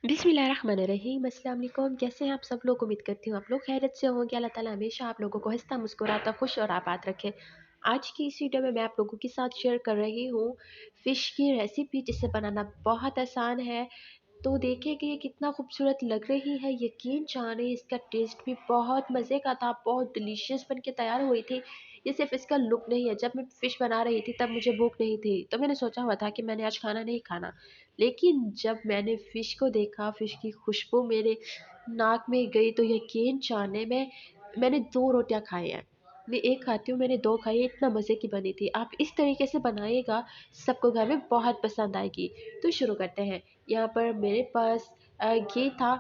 बिस्मिल्लाहिर्रहमानिर्रहीम। अस्सलाम वालेकुम। कैसे हैं आप सब लोग? उम्मीद करती हूँ आप लोग खैरियत से होंगे। अल्लाह ताला हमेशा आप लोगों को हंसता मुस्कुराता खुश और आबाद रखे। आज की इस वीडियो में मैं आप लोगों के साथ शेयर कर रही हूँ फ़िश की रेसिपी, जिसे बनाना बहुत आसान है। तो देखिए कि ये कितना खूबसूरत लग रही है। यकीन जानिए इसका टेस्ट भी बहुत मज़े का था, बहुत डिलीशियस बन के तैयार हुई थी। ये सिर्फ़ इसका लुक नहीं है, जब मैं फ़िश बना रही थी तब मुझे भूख नहीं थी, तो मैंने सोचा हुआ था कि मैंने आज खाना नहीं खाना। लेकिन जब मैंने फ़िश को देखा, फ़िश की खुशबू मेरे नाक में गई, तो यकीन जानिए मैंने 2 रोटियाँ खाई हैं। मैं 1 खाती हूँ, मैंने 2 खाई है, इतना मज़े की बनी थी। आप इस तरीके से बनाइएगा, सबको घर में बहुत पसंद आएगी। तो शुरू करते हैं। यहाँ पर मेरे पास घी था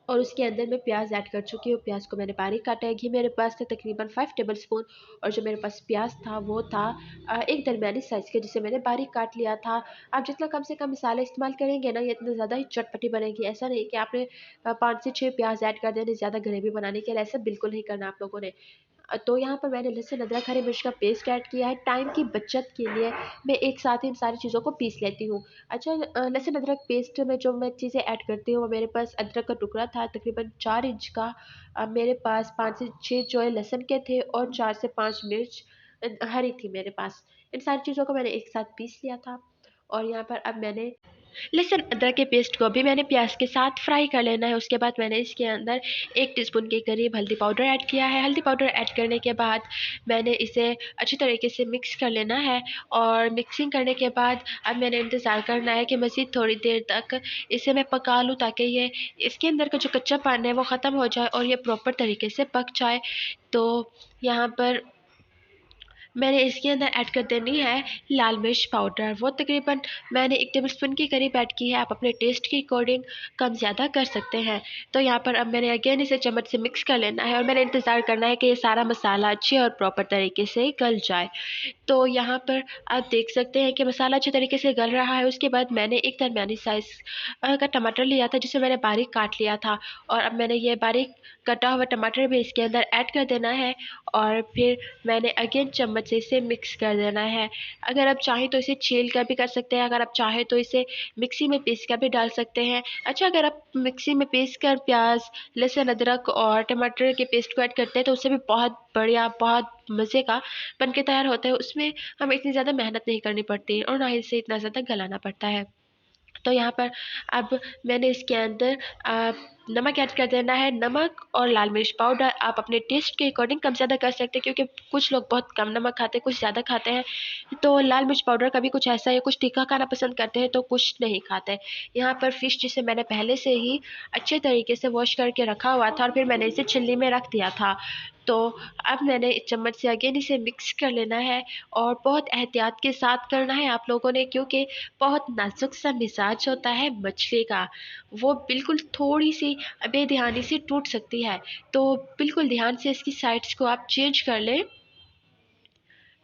और उसके अंदर मैं प्याज़ ऐड कर चुकी हूँ। प्याज़ को मैंने बारीक काटा है। घी मेरे पास था तकरीबन 5 टेबलस्पून, और जो मेरे पास प्याज़ था वो था एक दरमियानी साइज़ के, जिसे मैंने बारीक काट लिया था। आप जितना कम से कम मसाले इस्तेमाल करेंगे ना, ये इतना ज़्यादा ही चटपटी बनेगी। ऐसा नहीं कि आपने 5 से 6 प्याज़ ऐड कर देने ज़्यादा ग्रेवी बनाने के लिए, ऐसा बिल्कुल नहीं करना आप लोगों ने। तो यहाँ पर मैंने लहसुन, अदरक, हरी मिर्च का पेस्ट ऐड किया है। टाइम की बचत के लिए मैं एक साथ ही इन सारी चीज़ों को पीस लेती हूँ। अच्छा, लहसुन अदरक पेस्ट में जो मैं चीज़ें ऐड करती हूँ, वो मेरे पास अदरक का टुकड़ा था तकरीबन 4 इंच का। मेरे पास 5 से 6 जो है लहसुन के थे, और 4 से 5 मिर्च हरी थी मेरे पास। इन सारी चीज़ों को मैंने एक साथ पीस लिया था। और यहाँ पर अब मैंने लहसुन अदरक के पेस्ट को भी मैंने प्याज के साथ फ्राई कर लेना है। उसके बाद मैंने इसके अंदर 1 टीस्पून के करीब हल्दी पाउडर ऐड किया है। हल्दी पाउडर ऐड करने के बाद मैंने इसे अच्छी तरीके से मिक्स कर लेना है, और मिक्सिंग करने के बाद अब मैंने इंतज़ार करना है कि मज़ीद थोड़ी देर तक इसे मैं पका लूँ, ताकि ये इसके अंदर का जो कच्चापन है वो ख़त्म हो जाए और ये प्रॉपर तरीके से पक जाए। तो यहाँ पर मैंने इसके अंदर ऐड कर देनी है लाल मिर्च पाउडर। वो तकरीबन मैंने 1 टेबलस्पून के करीब ऐड की है। आप अपने टेस्ट के अकॉर्डिंग कम ज़्यादा कर सकते हैं। तो यहाँ पर अब मैंने अगेन इसे चम्मच से मिक्स कर लेना है, और मैंने इंतज़ार करना है कि ये सारा मसाला अच्छे और प्रॉपर तरीके से गल जाए। तो यहाँ पर आप देख सकते हैं कि मसाला अच्छे तरीके से गल रहा है। उसके बाद मैंने एक दरमियानी साइज़ का टमाटर लिया था, जिसे मैंने बारीक काट लिया था, और अब मैंने ये बारीक कटा हुआ टमाटर भी इसके अंदर ऐड कर देना है, और फिर मैंने अगेन चम्मच से इसे मिक्स कर देना है। अगर आप चाहें तो इसे छील कर भी कर सकते हैं, अगर आप चाहें तो इसे मिक्सी में पीस कर भी डाल सकते हैं। अच्छा, अगर आप मिक्सी में पीस कर प्याज़, लहसुन, अदरक और टमाटर के पेस्ट को ऐड करते हैं, तो उससे भी बहुत बढ़िया, बहुत मज़े का बन के तैयार होता है। उसमें हमें इतनी ज़्यादा मेहनत नहीं करनी पड़ती, और ना ही इसे इतना ज़्यादा गलाना पड़ता है। तो यहाँ पर अब मैंने इसके अंदर नमक ऐड कर देना है। नमक और लाल मिर्च पाउडर आप अपने टेस्ट के अकॉर्डिंग कम ज़्यादा कर सकते हैं, क्योंकि कुछ लोग बहुत कम नमक खाते हैं, कुछ ज़्यादा खाते हैं। तो लाल मिर्च पाउडर का भी कुछ ऐसा है, कुछ तीखा खाना पसंद करते हैं तो कुछ नहीं खाते। यहाँ पर फ़िश जिसे मैंने पहले से ही अच्छे तरीके से वॉश करके रखा हुआ था, और फिर मैंने इसे छिल्ली में रख दिया था। तो अब मैंने इस चम्मच से अगेन इसे मिक्स कर लेना है, और बहुत एहतियात के साथ करना है आप लोगों ने, क्योंकि बहुत नाज़ुक सा मिज़ाज होता है मछली का। वो बिल्कुल थोड़ी-सी बेध्यानी से टूट सकती है। तो बिल्कुल ध्यान से इसकी साइड्स को आप चेंज कर लें।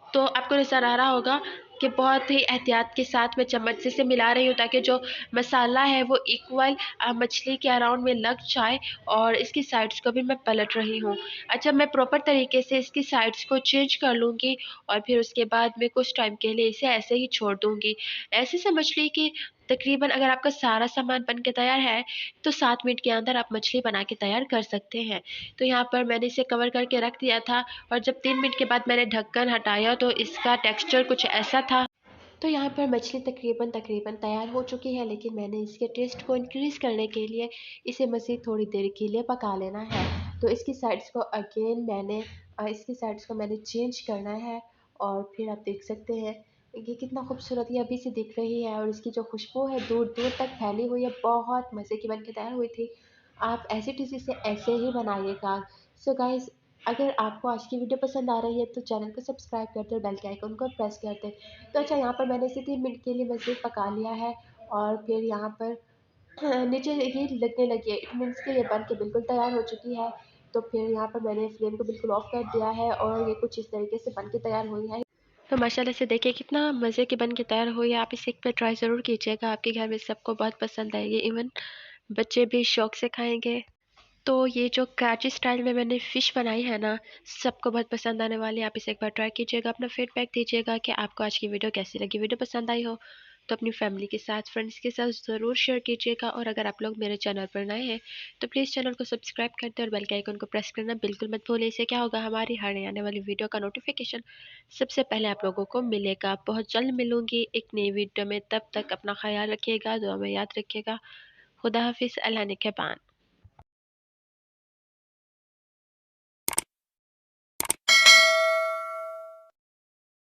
तो आपको नज़र आ रहा होगा कि बहुत ही एहतियात के साथ मैं चम्मच से इसे मिला रही हूँ, ताकि जो मसाला है वो इक्वल मछली के अराउंड में लग जाए, और इसकी साइड्स को भी मैं पलट रही हूँ। अच्छा, मैं प्रॉपर तरीके से इसकी साइड्स को चेंज कर लूँगी, और फिर उसके बाद मैं कुछ टाइम के लिए इसे ऐसे ही छोड़ दूँगी। ऐसे से मछली की तकरीबन, अगर आपका सारा सामान बन के तैयार है, तो 7 मिनट के अंदर आप मछली बना के तैयार कर सकते हैं। तो यहाँ पर मैंने इसे कवर करके रख दिया था, और जब 3 मिनट के बाद मैंने ढक्कन हटाया, तो इसका टेक्सचर कुछ ऐसा था। तो यहाँ पर मछली तकरीबन तकरीबन तैयार हो चुकी है, लेकिन मैंने इसके टेस्ट को इंक्रीज़ करने के लिए इसे मज़ीद थोड़ी देर के लिए पका लेना है। तो इसकी साइड्स को अगेन मैंने इसकी साइड्स को मैंने चेंज करना है, और फिर आप देख सकते हैं ये कितना खूबसूरत ये अभी से दिख रही है, और इसकी जो खुशबू है दूर-दूर तक फैली हुई है, बहुत मज़े की बन के तैयार हुई थी। आप ऐसी डिश इसे ऐसे ही बनाइएगा। सो गाइज़, अगर आपको आज की वीडियो पसंद आ रही है, तो चैनल को सब्सक्राइब कर दें और बेल के आइकन को प्रेस कर दें। तो अच्छा, यहाँ पर मैंने इसे 3 मिनट के लिए मज़ीद पका लिया है, और फिर यहाँ पर नीचे ये लगने लगी है, इट मीन्स कि ये बन के बिल्कुल तैयार हो चुकी है। तो फिर यहाँ पर मैंने फ्लेम को बिल्कुल ऑफ कर दिया है, और ये कुछ इस तरीके से बन के तैयार हुई है। तो माशाल्लाह से देखिए कितना मज़े की बन के तैयार हुई है। आप इसे एक बार ट्राई ज़रूर कीजिएगा, आपके घर में सबको बहुत पसंद आएगी, इवन बच्चे भी शौक से खाएँगे। तो ये जो कराची स्टाइल में मैंने फ़िश बनाई है ना, सबको बहुत पसंद आने वाली है। आप इसे एक बार ट्राई कीजिएगा, अपना फीडबैक दीजिएगा कि आपको आज की वीडियो कैसी लगी। वीडियो पसंद आई हो तो अपनी फैमिली के साथ, फ्रेंड्स के साथ ज़रूर शेयर कीजिएगा। और अगर आप लोग मेरे चैनल पर नए हैं तो प्लीज़ चैनल को सब्सक्राइब कर दें और बेल के आइकन को प्रेस करना बिल्कुल मत भूलिए। इससे क्या होगा, हमारी हर नई आने वाली वीडियो का नोटिफिकेशन सबसे पहले आप लोगों को मिलेगा। बहुत जल्द मिलूंगी एक नई वीडियो में, तब तक अपना ख्याल रखिएगा, दुआ में याद रखिएगा। खुदा हाफिज़, अल्लाह निगहबान।